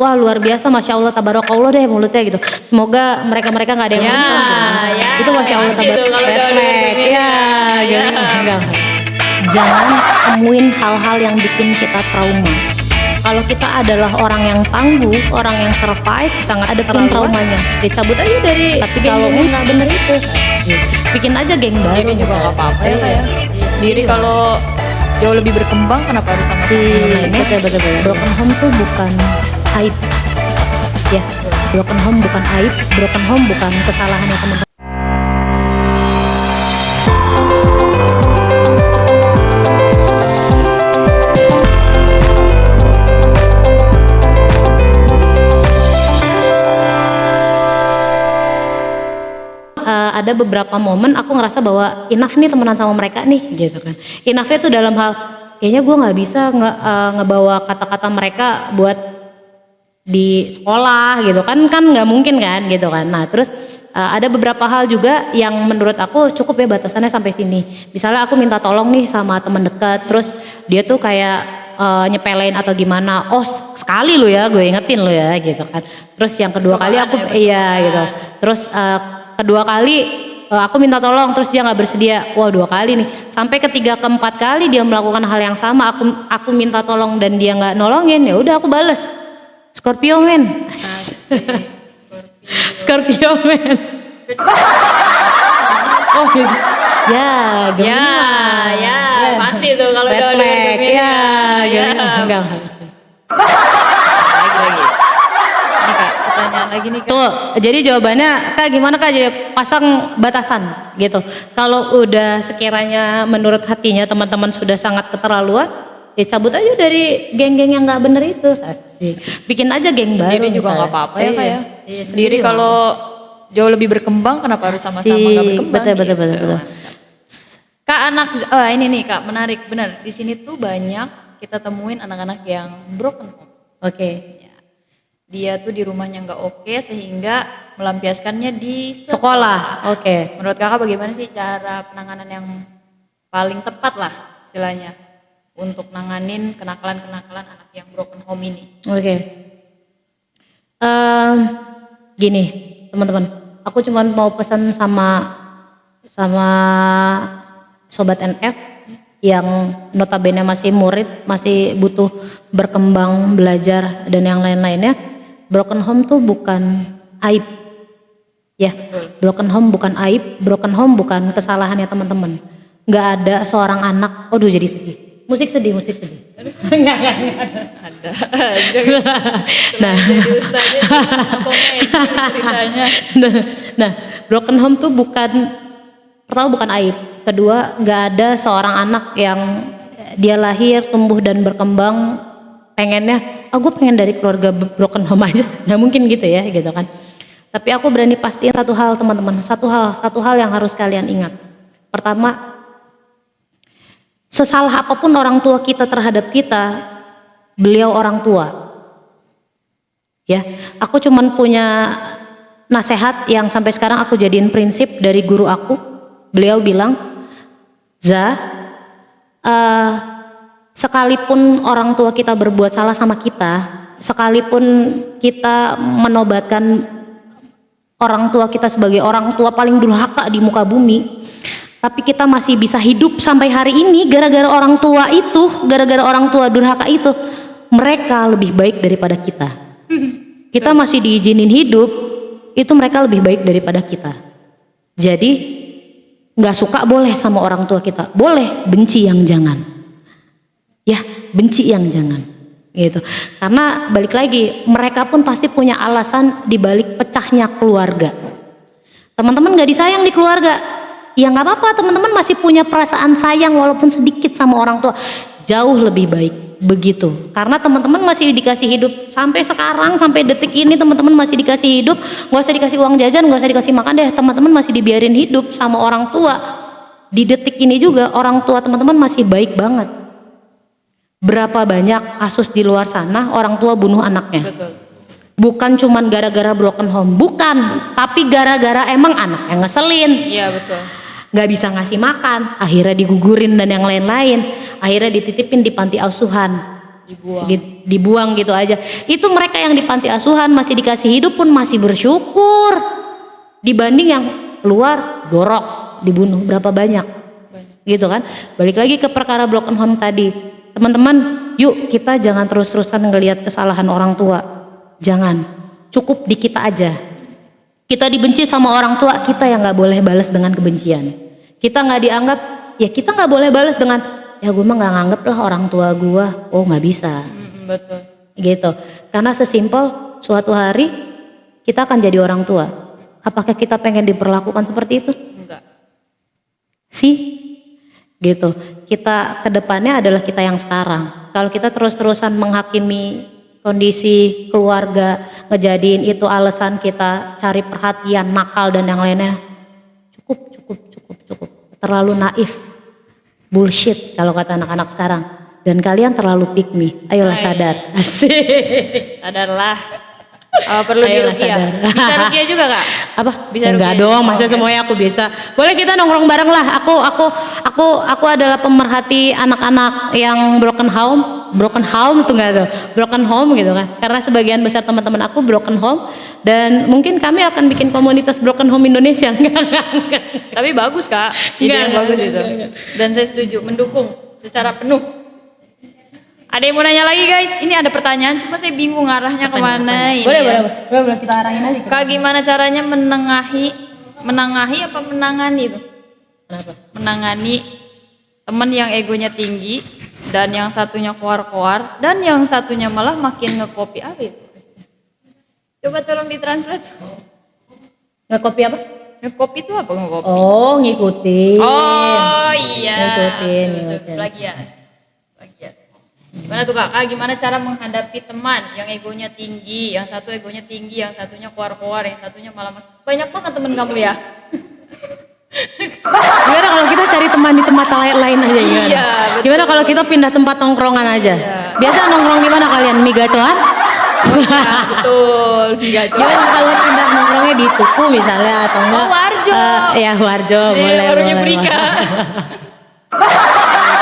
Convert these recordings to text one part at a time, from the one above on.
wah luar biasa, masya Allah, tabarakallah deh mulutnya gitu. Semoga mereka nggak ada yang nonton gitu. Itu masya Allah tabarakallah. Red flag, enggak. Jangan temuin hal-hal yang bikin kita trauma. Kalau kita adalah orang yang tangguh, orang yang survive, sangat ada pun traumanya, dicabut aja dari. Tapi kalau nggak bener itu, bikin aja geng baru. Sendiri juga nggak apa-apa ya kayak. Sendiri kalau jauh lebih berkembang, kenapa harus sama Nah ini betul. Broken home tuh bukan aib, ya. Broken home bukan aib, broken home bukan kesalahannya teman-teman. Ada beberapa momen aku ngerasa bahwa enough nih temenan sama mereka nih gitu kan. Enough-nya tuh dalam hal kayaknya gue nggak bisa ngebawa kata-kata mereka buat di sekolah gitu kan nggak mungkin kan gitu kan. Nah terus ada beberapa hal juga yang menurut aku cukup ya batasannya sampai sini. Misalnya aku minta tolong nih sama teman dekat, terus dia tuh kayak nyepelein atau gimana, oh sekali lo ya gue ingetin lo ya gitu kan. Terus yang kedua kali aku gitu. Terus kedua kali aku minta tolong terus dia nggak bersedia, wah 2 kali nih. Sampai ketiga keempat kali dia melakukan hal yang sama, aku minta tolong dan dia nggak nolongin, ya udah aku bales Scorpio men. Scorpio men. Oh ya gimana? Ya pasti tuh kalau red udah flag enggak lagi. Ini Kak, pertanyaan lagi nih Kak. Tuh, jadi jawabannya Kak gimana Kak, jadi pasang batasan gitu. Kalau udah sekiranya menurut hatinya teman-teman sudah sangat keterlaluan, ya cabut aja dari geng-geng yang nggak bener itu. Asik. Bikin aja geng baru. Sendiri juga nggak apa-apa ya Kak ya. Sendiri kalau jauh lebih berkembang, kenapa harus sama-sama nggak berkembang? Betul. Kak ini nih Kak, menarik benar. Di sini tuh banyak kita temuin anak-anak yang broken home. Oke. Dia tuh di rumahnya nggak oke sehingga melampiaskannya di Sekolah. Oke. Menurut Kakak bagaimana sih cara penanganan yang paling tepat lah istilahnya untuk nanganin kenakalan-kenakalan anak yang broken home ini? Oke. Gini teman-teman, aku cuma mau pesan sama sobat NF yang notabene masih murid, masih butuh berkembang, belajar dan yang lain-lainnya. Broken home tuh bukan aib, ya. Broken home bukan aib, broken home bukan kesalahannya teman-teman. Nggak ada seorang anak, aduh jadi sedih. Musik sedih. Enggak. Ada aja. Nah, jadi ustaznya komedi ceritanya. Nah, broken home tuh pertama bukan aib, kedua nggak ada seorang anak yang dia lahir, tumbuh dan berkembang pengennya, gue pengen dari keluarga broken home aja, nggak mungkin gitu ya gitu kan. Tapi aku berani pastiin satu hal teman-teman, satu hal yang harus kalian ingat. Pertama, sesalah apapun orang tua kita terhadap kita, beliau orang tua. Ya, aku cuman punya nasihat yang sampai sekarang aku jadiin prinsip dari guru aku. Beliau bilang, sekalipun orang tua kita berbuat salah sama kita, sekalipun kita menobatkan orang tua kita sebagai orang tua paling durhaka di muka bumi, tapi kita masih bisa hidup sampai hari ini gara-gara orang tua itu, gara-gara orang tua durhaka itu. Mereka lebih baik daripada kita. Kita masih diizinin hidup, itu mereka lebih baik daripada kita. Jadi nggak suka boleh sama orang tua kita, boleh, benci yang jangan. Ya, benci yang jangan gitu. Karena balik lagi, mereka pun pasti punya alasan di balik pecahnya keluarga. Teman-teman gak disayang di keluarga, ya nggak apa-apa, teman-teman masih punya perasaan sayang walaupun sedikit sama orang tua. Jauh lebih baik begitu. Karena teman-teman masih dikasih hidup sampai sekarang, sampai detik ini teman-teman masih dikasih hidup, nggak usah dikasih uang jajan, nggak usah dikasih makan deh, teman-teman masih dibiarin hidup sama orang tua. Di detik ini juga orang tua teman-teman masih baik banget. Berapa banyak kasus di luar sana orang tua bunuh anaknya. Betul. Bukan cuman gara-gara broken home, bukan, tapi gara-gara emang anaknya ngeselin. Iya betul. Gak bisa ngasih makan, akhirnya digugurin dan yang lain-lain, akhirnya dititipin di panti asuhan. dibuang gitu aja. Itu mereka yang di panti asuhan masih dikasih hidup pun masih bersyukur, dibanding yang keluar gorok dibunuh berapa banyak gitu kan. Balik lagi ke perkara broken home tadi, teman-teman, yuk kita jangan terus-terusan ngelihat kesalahan orang tua, jangan, cukup di kita aja. Kita dibenci sama orang tua, kita yang nggak boleh balas dengan kebencian. Kita nggak dianggap, ya kita nggak boleh balas dengan, ya gue mah nggak nganggep lah orang tua gue. Oh nggak bisa. Betul. Gitu. Karena sesimpel suatu hari kita akan jadi orang tua. Apakah kita pengen diperlakukan seperti itu? Enggak. Sih. Gitu. Kita kedepannya adalah kita yang sekarang. Kalau kita terus-terusan menghakimi kondisi keluarga, ngejadiin itu alasan kita cari perhatian, nakal dan yang lainnya, cukup. Terlalu naif, bullshit kalau kata anak-anak sekarang. Dan kalian terlalu pick me. Ayolah sadar. Asik. Sadarlah. Perlu Ayolah dirupiah. sadar. Bisa rupiah juga Kak? Apa? Bisa Enggak rupiah. dong, masa semuanya aku bisa. Boleh kita nongkrong bareng lah. Aku adalah pemerhati anak-anak yang broken home tuh enggak tuh. Broken home gitu kan. Karena sebagian besar teman-teman aku broken home, dan mungkin kami akan bikin komunitas broken home Indonesia. Enggak. Tapi bagus Kak. Ide yang bagus itu. Dan saya setuju, mendukung secara penuh. Ada yang mau nanya lagi guys? Ini ada pertanyaan, cuma saya bingung arahnya kemana. Ini Boleh, ya. boleh kita arahin aja. Kak, gimana caranya menengahi apa menangani itu? Kenapa? Menangani teman yang egonya tinggi dan yang satunya koar-koar dan yang satunya malah makin nge-copy Arif. Coba tolong ditranslate. Nge-copy apa? Nge-copy itu apa nge-copy? Oh, ngikutin. Oh iya. Ngikutin. Plagiat. Gimana tuh Kak? Gimana cara menghadapi teman yang egonya tinggi, yang satu egonya tinggi, yang satunya koar-koar, yang satunya malah banyak banget temen kamu ya? Gimana kalau kita cari teman di tempat lain aja gimana? Iya, betul. Gimana kalau kita pindah tempat nongkrongan aja? Iya. Biasa nongkrong di mana kalian? Migacoan? Ya, betul, Gigaco. Gimana kalau pindah nongkrongnya di Tuku misalnya atau enggak? Oh, Warjo. Ya Warjo, boleh. Warungnya boleh. Brika.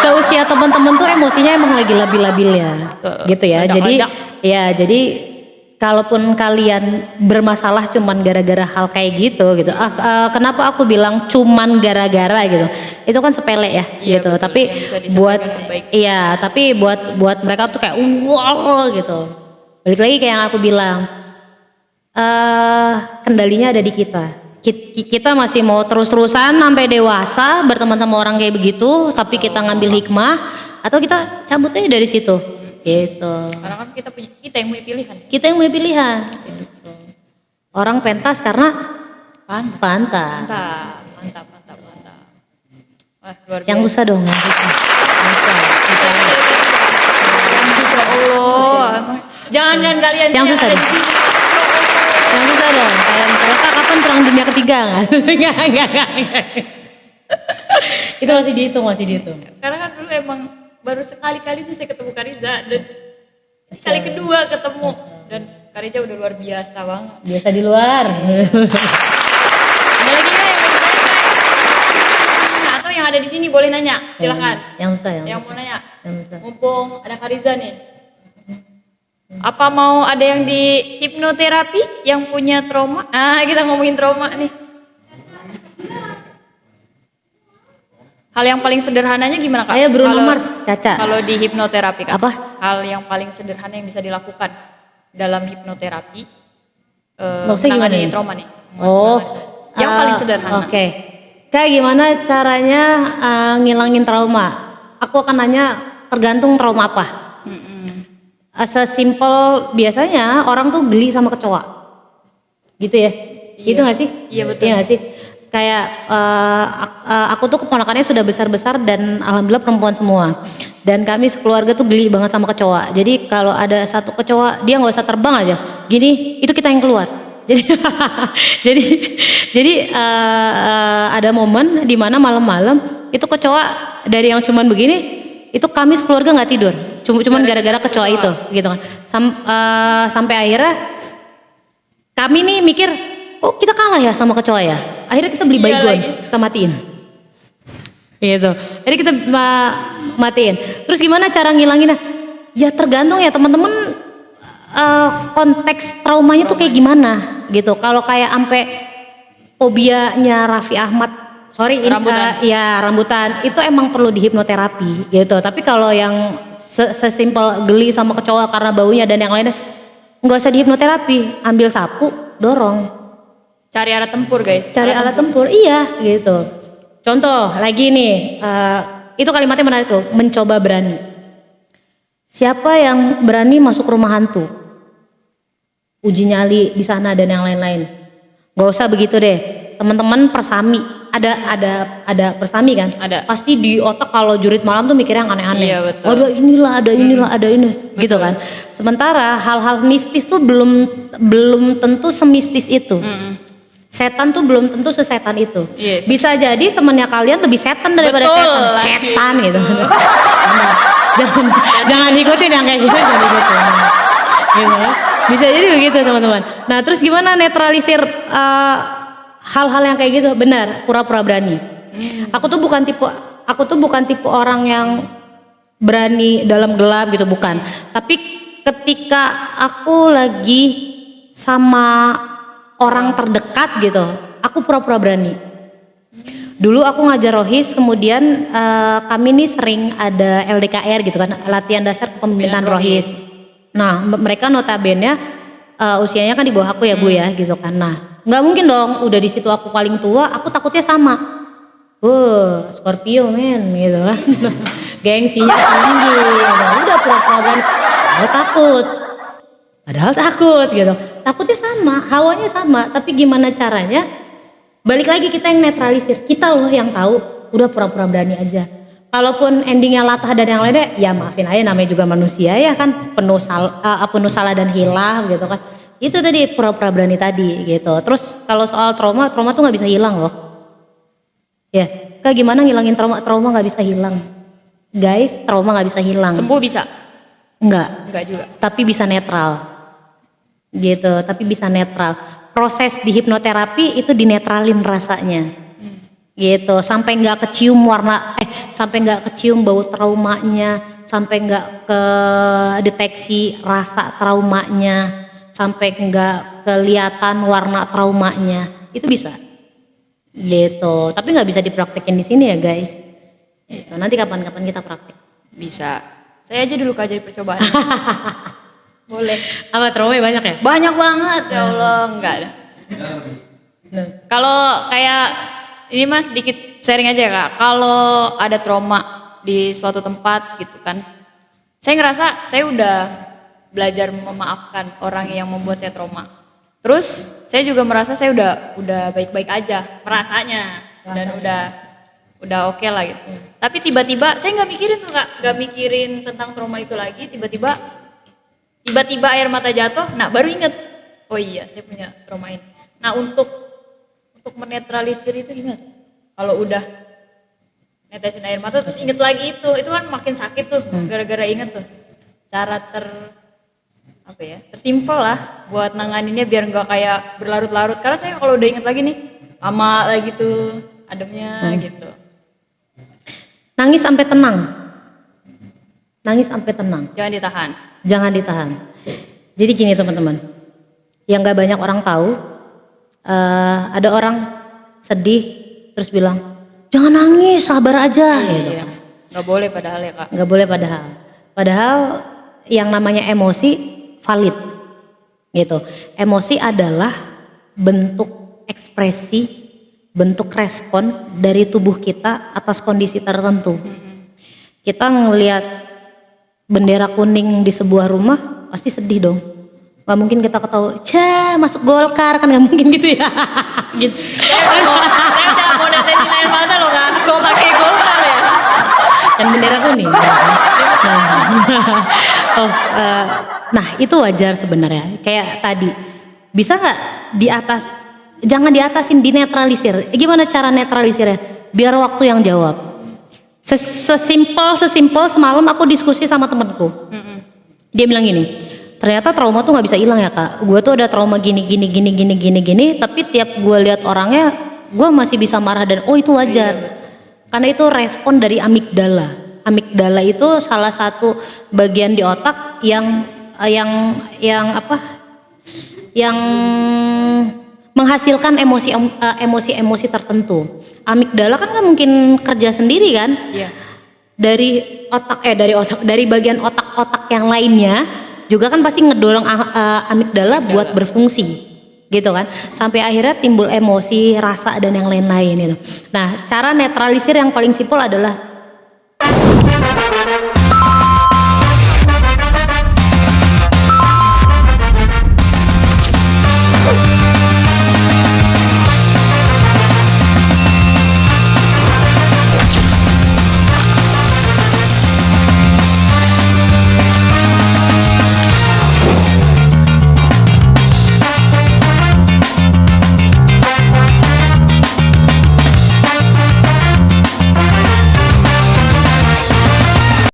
Seusia teman-teman tuh emosinya emang lagi labil-labil ya, gitu ya. Jadi kalaupun kalian bermasalah cuman gara-gara hal kayak gitu, kenapa aku bilang cuman gara-gara gitu? Itu kan sepele ya, Iya, gitu. betul. Tapi Yang bisa diselesaikan dengan baik. tapi buat mereka tuh kayak wow gitu. Balik lagi kayak yang aku bilang, kendalinya ada di kita. Kita masih mau terus-terusan sampai dewasa berteman sama orang kayak begitu, tapi kita ngambil hikmah atau kita cabut aja dari situ, gitu. Karena kan kita yang punya pilihan. Kita yang punya pilihan. Orang pentas karena pantas. Mantap. Wah, luar biasa. Yang susah dong, yang susah. Masya Allah. Jangan kalian Yang susah ada dong. di sini. Yang susah dong. Kayak misalnya Kak, kapan perang dunia ketiga nggak? Enggak. Itu masih dihitung. Karena kan dulu emang baru sekali-kali nih saya ketemu Kariza dan kali kedua ketemu dan Kariza udah luar biasa banget. Biasa di luar. Ada lagi nggak yang mau ditanya guys? Atau yang ada di sini boleh nanya, silahkan. Yang susah, Yang mau nanya, Yang susah. mumpung ada Kariza nih. Apa mau ada yang di hipnoterapi yang punya trauma? Kita ngomongin trauma nih. Hal yang paling sederhananya gimana Kak? Ayo Bruno Mars, Caca. Kalau di hipnoterapi Kak. Apa? Hal yang paling sederhana yang bisa dilakukan dalam hipnoterapi Maksudnya menangani gimana nih? trauma nih. Oh, Yang paling sederhana. Oke. Kak, gimana caranya ngilangin trauma? Aku akan nanya tergantung trauma apa. Sesimpel biasanya orang tuh geli sama kecoa, gitu ya? Iya. Gitu nggak sih? Iya, betul. Iya nggak sih? Kayak aku tuh keponakannya sudah besar-besar dan alhamdulillah perempuan semua. Dan kami sekeluarga tuh geli banget sama kecoa. Jadi kalau ada satu kecoa dia nggak usah terbang aja, gini itu kita yang keluar. Jadi ada momen di mana malam-malam itu kecoa dari yang cuman begini, itu kami sekeluarga nggak tidur. Cuman gara-gara kecoa itu, gitu kan. Sampai akhirnya kami nih mikir, oh kita kalah ya sama kecoa ya. Akhirnya kita beli Iya baygon, lagi. kita matiin. Gitu. Jadi kita matiin. Terus gimana cara ngilanginnya? Ya tergantung ya teman-teman konteks traumanya tuh kayak gimana gitu. Kalau kayak ampe fobianya Raffi Ahmad, sorry Rambutan. ya rambutan itu emang perlu dihipnoterapi gitu. Tapi kalau yang sesimpel geli sama kecoa karena baunya dan yang lainnya nggak usah dihipnoterapi, ambil sapu dorong. Cari arah tempur guys. Cari alat tempur, iya gitu. Contoh lagi nih, itu kalimatnya menarik tuh, mencoba berani. Siapa yang berani masuk rumah hantu? Uji nyali di sana dan yang lain-lain. Gak usah begitu deh, teman-teman persami. Ada persami kan? Ada. Pasti di otak kalau jurit malam tuh mikirnya yang aneh-aneh. Iya, betul. Ada inilah, ada ini, gitu kan. Sementara hal-hal mistis tuh belum tentu semistis itu. Setan tuh belum tentu sesetan itu. Yes. Bisa jadi temannya kalian lebih setan daripada Betul, setan. lagi. Setan gitu. jangan ikutin yang kayak gitu, jangan ikutin. Gitu ya. Bisa jadi begitu teman-teman. Nah terus gimana netralisir hal-hal yang kayak gitu? Benar, pura-pura berani. Aku tuh bukan tipe orang yang berani dalam gelap gitu, bukan. Tapi ketika aku lagi sama orang terdekat gitu, aku pura-pura berani. Dulu aku ngajar rohis, kemudian kami nih sering ada LDKR gitu kan, latihan dasar kepemimpinan rohis. Nah mereka notabene usianya kan di bawah aku ya Bu ya gitu kan. Nah nggak mungkin dong, udah di situ aku paling tua, aku takutnya sama. Scorpio men gitu kan. Gengsinya tinggi, udah pura-pura berani. Padahal takut gitu. Takutnya sama, hawanya sama, tapi gimana caranya? Balik lagi kita yang netralisir, kita loh yang tahu, udah pura-pura berani aja. Kalaupun endingnya latah dan yang lainnya, ya maafin aja, namanya juga manusia ya kan, penuh salah dan hilang gitu kan. Itu tadi pura-pura berani tadi gitu. Terus kalau soal trauma tuh nggak bisa hilang loh. Ya, Kak gimana ngilangin trauma? Trauma nggak bisa hilang, guys. Trauma nggak bisa hilang. Sembuh bisa? Enggak juga. Tapi bisa netral gitu, tapi bisa netral. Proses di hipnoterapi itu dinetralin rasanya gitu, sampai nggak kecium sampai nggak kecium bau traumanya, sampai nggak ke deteksi rasa traumanya, sampai nggak kelihatan warna traumanya, itu bisa gitu. Tapi nggak bisa dipraktekin di sini ya guys gitu. Nanti kapan-kapan kita praktek. Bisa. Saya aja dulu Kak jadi percobaan. Boleh. Apa traumanya banyak ya? Banyak banget ya Allah, enggak ada. Nah. Kalau kayak ini Mas sedikit sharing aja ya Kak. Kalau ada trauma di suatu tempat gitu kan, saya ngerasa saya udah belajar memaafkan orang yang membuat saya trauma. Terus saya juga merasa saya udah baik-baik aja merasanya dan udah oke lah gitu. Tapi tiba-tiba saya nggak mikirin tuh Kak, nggak mikirin tentang trauma itu lagi. Tiba-tiba air mata jatuh, nah baru inget, oh iya saya punya trauma ini. Nah untuk menetralisir itu gimana? Kalau udah netesin air mata terus inget lagi itu kan makin sakit tuh, gara-gara inget tuh. Cara tersimpel lah buat nanganinnya biar nggak kayak berlarut-larut. Karena saya kalau udah inget lagi nih, lama lagi tuh ademnya gitu. Nangis sampai tenang. Jangan ditahan. Jangan ditahan. Jadi gini teman-teman, yang gak banyak orang tahu, ada orang sedih terus bilang, jangan nangis, sabar aja. Gitu. Iya. Gak boleh padahal ya Kak. Gak boleh padahal yang namanya emosi valid gitu. Emosi adalah bentuk ekspresi, bentuk respon dari tubuh kita atas kondisi tertentu. Kita ngelihat bendera kuning di sebuah rumah pasti sedih dong. Gak mungkin kita ketawa, masuk Golkar, kan gak mungkin gitu ya. Gitu. Saya udah mau netesin air mata loh Kak. Kok pakai Golkar ya? Kan bendera kuning. Nah itu wajar sebenarnya. Kayak tadi, bisa nggak jangan diatasin, dinetralisir. Gimana cara netralisirnya? Biar waktu yang jawab. Sesimpel semalam aku diskusi sama temenku. Dia bilang gini, ternyata trauma tuh nggak bisa hilang ya Kak. Gue tuh ada trauma gini, tapi tiap gue lihat orangnya, gue masih bisa marah dan itu wajar. Karena itu respon dari amigdala. Amigdala itu salah satu bagian di otak yang apa? Yang menghasilkan emosi-emosi tertentu. Amigdala kan nggak mungkin kerja sendiri kan? Iya. Dari bagian otak-otak yang lainnya juga kan pasti ngedorong amigdala buat berfungsi, gitu kan? Sampai akhirnya timbul emosi, rasa dan yang lain-lain itu. Nah, cara netralisir yang paling simpel adalah